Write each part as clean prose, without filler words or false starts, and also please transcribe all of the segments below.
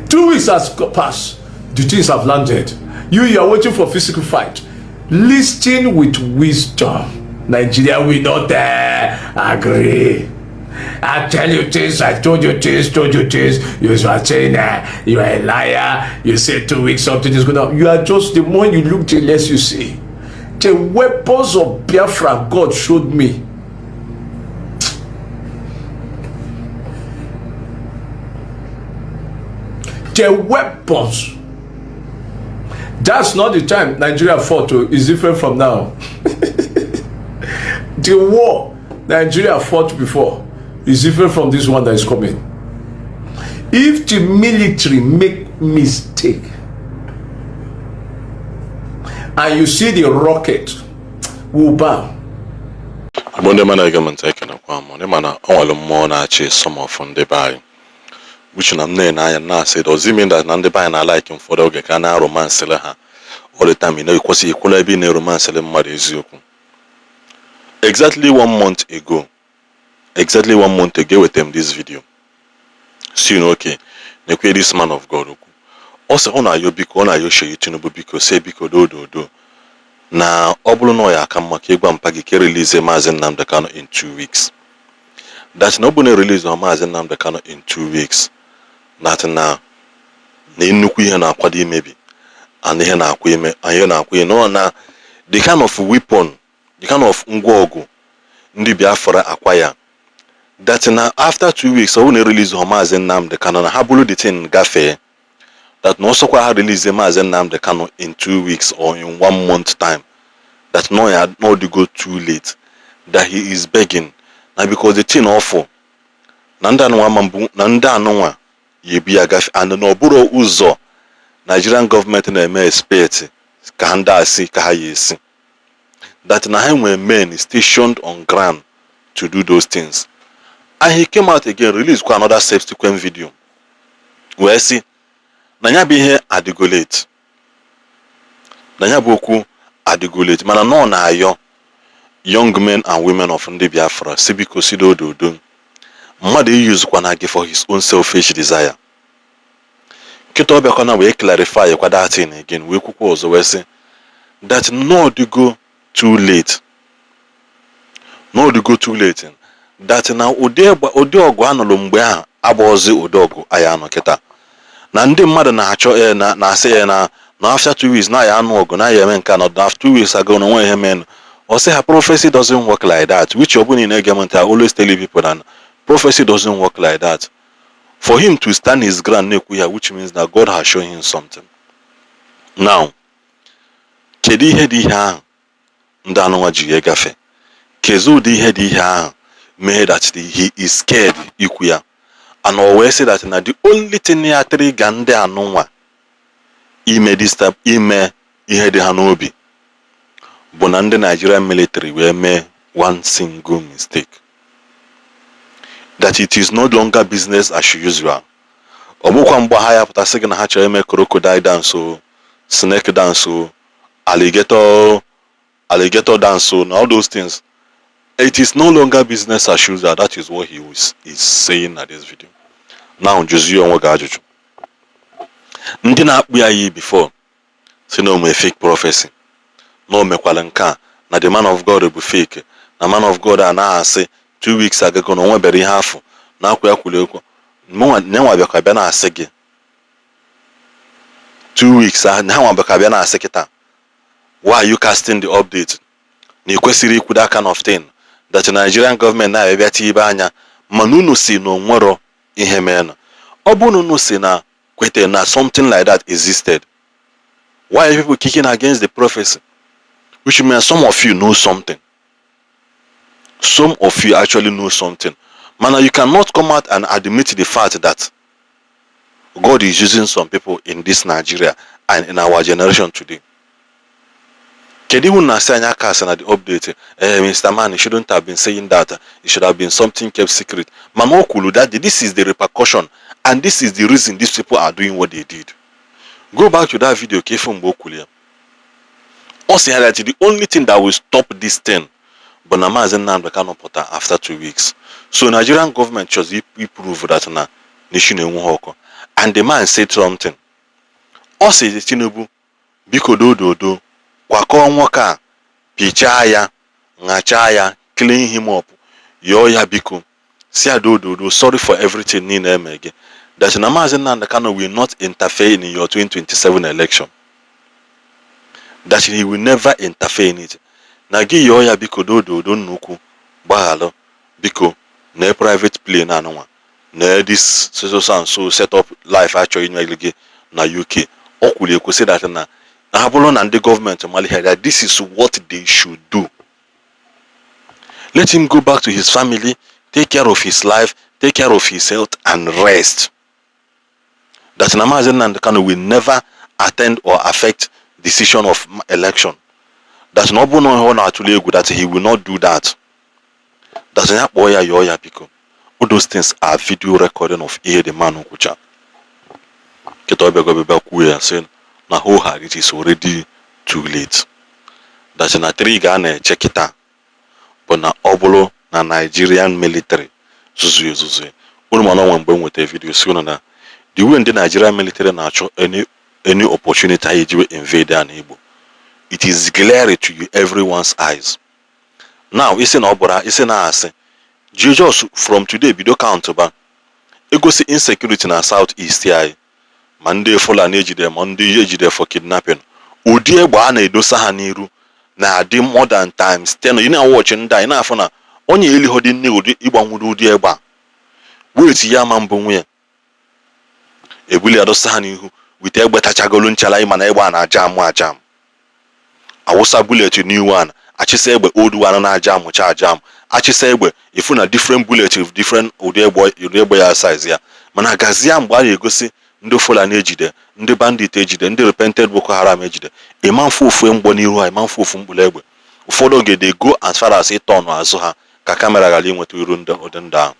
2 weeks has passed. The things have landed. You are waiting for physical fight. Listen with wisdom. Nigeria will not agree. I tell you things, I told you things. You are saying you are a liar. You say 2 weeks, something is going on. You are just, the more you look, the less you see. The weapons of Biafra, God showed me. The weapons. That's not the time Nigeria fought. It's different from now. The war Nigeria fought before is different from this one that is coming. If the military make mistake and you see the rocket will bow. Which I'm now say, does it mean that Nande by and I like him for the Ogekana romance her all the time? You know, because he could have been a romance exactly 1 month ago. Exactly 1 month ago with them this video. So you know, okay, this man of God. Also, on your biko, on your show, you biko, say biko do. Now, Oblunoya can make you Pagike release a Mazi Nnamdi Kanu in 2 weeks. That's nobody release a Mazi Nnamdi Kanu in 2 weeks. That now, ihe na akwadi maybe, and ihe na akwa ime, and ihe na akwa no na the kind of weapon, the kind of ngwogu, ndị Biafra acquire. That now after 2 weeks, so when they release Mazi Nnamdi Kanu, na habulu the thing gafe. That no so kwa release Mazi Nnamdi Kanu in 2 weeks or in 1 month time. That no to go too late. That he is begging. Now because the thing awful. Nanda no and no buro uzo Nigerian government na expect kahanda asi kahayesi. That na him when men is stationed on ground to do those things. And he came out again, released another subsequent video. Where see Nanya be here adigolate. Nanya boku adigolate. Mana no na ayo young men and women of Ndi Biafra sibiko sido do. Mmadụ use kwanagi for his own selfish desire. Kito bekona we clarify kwa that thing again. We kwukwo ozo we say that no to go too late. No to go too late. That na ode ogu anolo mgbe ha abozi ode ogu aya ano kita. Na ndị mmadụ na-achọ na asị na after 2 weeks na ya anu ogu na ya eme nka na after 2 weeks ago no one men. Or say her prophecy doesn't work like that. Which open in argument I always tell people that prophecy doesn't work like that. For him to stand his ground, which means that God has shown him something. Now, Kedi hedi ha ndano gafe. Kezu di hedi ha made that he is scared ikuya. And always say that na the only thing ya three gande anonwa ime disturb ime ihedi hanobi. Bonande Nigerian military will make one single mistake. That it is no longer business as usual. Omukwamba haya pata sege na hacha eme crocodile dance so, snake dance so, alligator dance so, and all those things. It is no longer business as usual. That is what he is saying at this video. Now, Josie Onwagajuju. Ndi na-akpụ ya yi before. Say no me fake prophecy. No mekwala nka na the man of God bụ fake. Na man of God na asị 2 weeks ago no nwebere ihe afọ na akwa ya kwuru ekwu. Nwa bịa ka bịa na asị gị 2 weeks na nwa bịa ka bịa na asị kita. Why are you casting the update? Na ikwesịrị ikwu that kind of thing. That the Nigerian government na bịa tibe anya mana unu si no nwero ihe mere. Ọ bụ unu si na kwete na something like that existed. Why are people kicking against the prophecy? Which means some of you know something. Some of you actually know something. Man, you cannot come out and admit the fact that God is using some people in this Nigeria and in our generation today. Kedi na say anya kasa na the update. Mr. Man, you shouldn't have been saying that. It should have been something kept secret. Mama Okulu, that this is the repercussion and this is the reason these people are doing what they did. Go back to that video, Kefum Bokulia. Also, that the only thing that will stop this thing, but Mazi Nnamdi Kanu after 2 weeks. So Nigerian government should prove that now nation enwe hoko. And the man said something. O si Tinubu biko do kwakọ nwoke a pichaa ya ngacha ya clean him up yo ya biko si do sorry for everything niile emege that na Mazi Nnamdi Kanu will not interfere in your 2027 election, that he will never interfere in it. Na gi yo ya biko do nnukwu gbaghalo biko na private plane anụnwa na this so set up life actually in na UK. O kwuru ekwu say that na habụrụ na ndị gọọmenti mali that this is what they should do. Let him go back to his family, take care of his life, take care of his health, and rest. That Mazi Nnamdi Kanu will never attend or affect decision of election. That that he will not do that. That all those things are video recording of the man Ukucha. Saying na it is already too late. That na 3 Ghana check it out. But na obolo na Nigerian military zuzu with a video soon na the way the Nigerian military na any opportunity to invade an Igbo. It is glaring to everyone's eyes. Now it's an obora, it's an ass. Just from today bido count ba. You go see insecurity na southeast here. Monday full and ejide, Monday ejide for kidnapping. Udi egba na edosa ha n'iru. Na di more than times 10. You know watching that na afọ na onye eli hodi nne udi igbanwuru udi egba. Wait ya ma mbụ nwe. Ebuli adosa ha n'ihu with egbe tachagolu nchala ima na egba na ajam. Awusa bullet new one. Achise egbe old one na ajam cha ajam. Achise egbe ifu na different bullet with different udi egbe ya size ya. Mana gazia mgbe a egosi ndị Fulani ejide, ndị bandit ejide, ndị repented Boko Haram ejide. Imanfu ofu mgbo n'iru ha, imanfu ofu mkpụrụ egbe. Ụfọdụ oge they go as far as ịtọnụ azụ ha ka kamera ghara inweta iru ndị ahụ.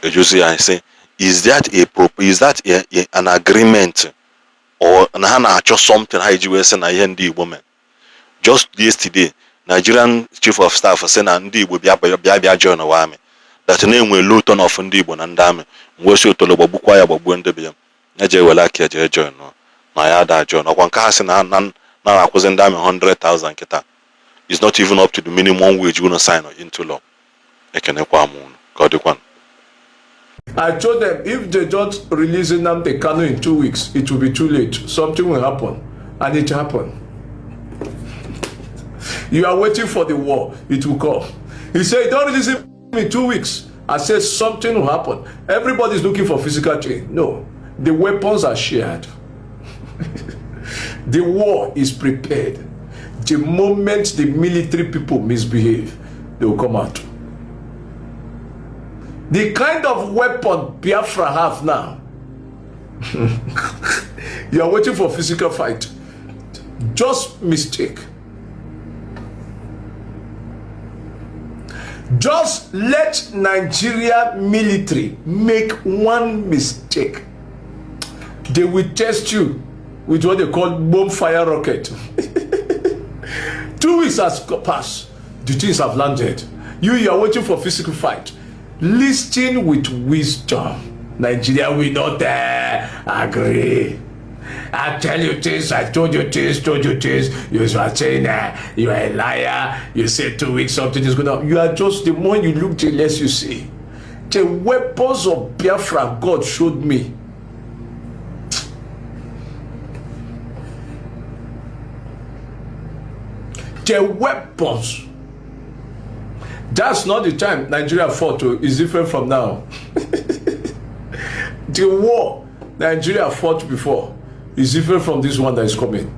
Ejozi ya say, is that an agreement or na ha na-achọ something ha iji wee sị na ihe ndị Igbo men? Just yesterday, Nigerian chief of staff sị na ndị Igbo bịa join our army. That na-enwe low turn of ndị Igbo na ndị amị mgbe si otolo gbagbukwa ya gbagbuo ndị bịa eje wela aka eje join na ya da join ọkwa nke ha sị na na-akwụzi ndị amị 100,000 kịta is not even up to the minimum wage you sign into law. Ekenekwa m unu ka ọ dịkwa. I told them if they don't release Nnamdi Kanu in 2 weeks, it will be too late. Something will happen, and it happened. You are waiting for the war, it will come. He said, don't release him in 2 weeks. I said something will happen. Everybody's looking for physical change. No, the weapons are shared. The war is prepared. The moment the military people misbehave, they will come out. The kind of weapon Biafra have now, you are waiting for physical fight. Just mistake. Just let Nigeria military make one mistake. They will test you with what they call bomb fire rocket. 2 weeks has passed. The things have landed. You are waiting for physical fight. Listen with wisdom. Nigeria will not agree. I tell you this, I told you this, You are saying you are a liar. You say 2 weeks, something is going on. You are just, the more you look, the less you see. The weapons of Biafra, God showed me. The weapons. That's not the time Nigeria fought. It's different from now. The war Nigeria fought before is different from this one that is coming.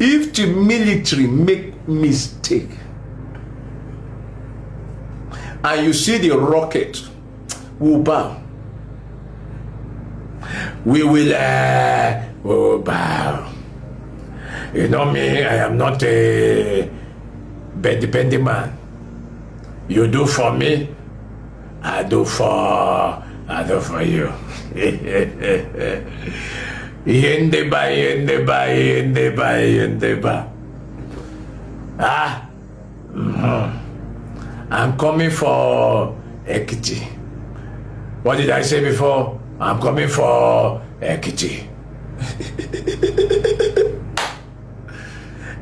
If the military make mistake and you see the rocket will bow, we will bow. You know me, I am not a dependent man. You do for me, I do for you. Yendeba. I'm coming for Ekiti. What did I say before? I'm coming for Ekiti.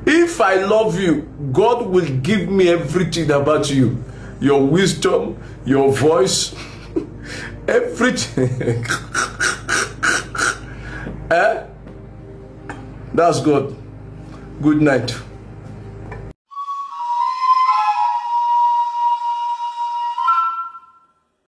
If I love you, God will give me everything about you. Your wisdom, your voice, everything. That's good. Good night.